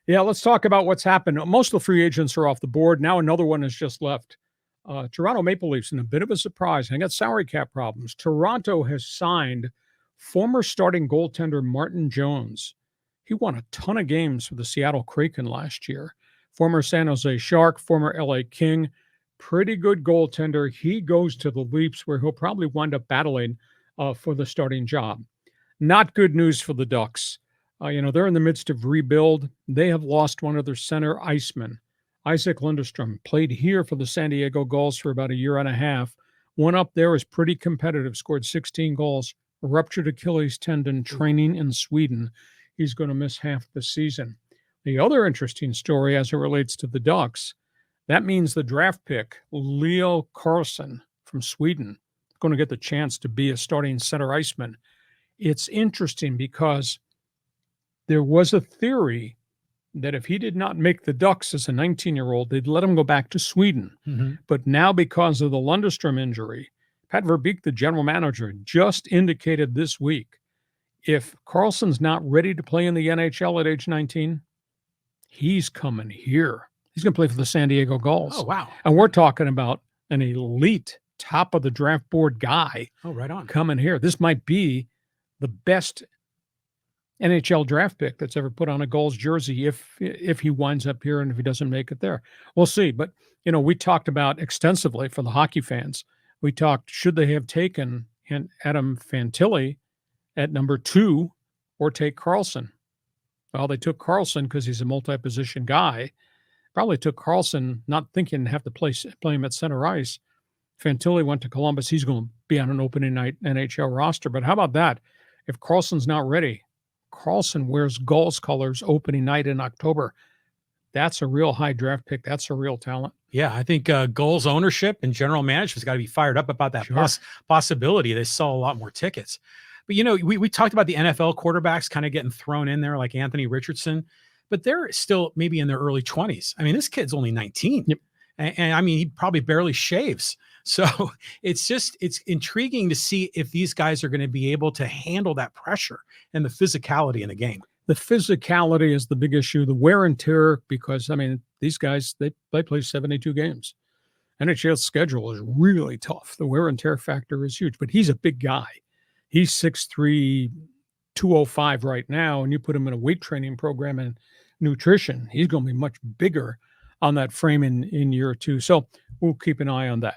Yeah, let's talk about what's happened. Most of the free agents are off the board. Now another one has just left. Toronto Maple Leafs in a bit of a surprise. They got salary cap problems. Toronto has signed former starting goaltender Martin Jones. He won a ton of games for the Seattle Kraken last year. Former San Jose Shark, former LA King, pretty good goaltender. He goes to the Leafs where he'll probably wind up battling for the starting job. Not good news for the Ducks. They're in the midst of rebuild. They have lost one of their center icemen. Isaac Lindstrom played here for the San Diego Gulls for about a year and a half. Went up there, was pretty competitive, scored 16 goals, ruptured Achilles tendon training in Sweden. He's going to miss half the season. The other interesting story as it relates to the Ducks, that means the draft pick, Leo Carlsson from Sweden, is going to get the chance to be a starting center iceman. It's interesting because there was a theory that if he did not make the Ducks as a 19-year-old, they'd let him go back to Sweden. Mm-hmm. But now because of the Lundestrom injury, Pat Verbeek, the general manager, just indicated this week, if Carlson's not ready to play in the NHL at age 19, he's coming here. He's going to play for the San Diego Gulls. Oh, wow. And we're talking about an elite, top of the draft board guy. Oh, right on. Coming here. This might be the best NHL draft pick that's ever put on a Gulls jersey if he winds up here and if he doesn't make it there. We'll see. But, we talked about extensively for the hockey fans. We talked, should they have taken Adam Fantilli at number 2 or take Carlson? Well, they took Carlson because he's a multi-position guy. Probably took Carlson not thinking to have to play him at center ice. Fantilli went to Columbus. He's going to be on an opening night NHL roster. But how about that? If Carlson's not ready, Carlson wears Gulls colors opening night in October. That's a real high draft pick. That's a real talent. Yeah, I think Gulls ownership and general management's got to be fired up about that possibility. They sell a lot more tickets. But, we talked about the NFL quarterbacks kind of getting thrown in there like Anthony Richardson, but they're still maybe in their early 20s. I mean, this kid's only 19. Yep. And I mean, he probably barely shaves. So it's intriguing to see if these guys are going to be able to handle that pressure and the physicality in the game. The physicality is the big issue, the wear and tear, because, I mean, these guys, they play 72 games. NHL's schedule is really tough. The wear and tear factor is huge, but he's a big guy. He's 6'3", 205 right now, and you put him in a weight training program and nutrition, he's going to be much bigger on that frame in year 2. So we'll keep an eye on that.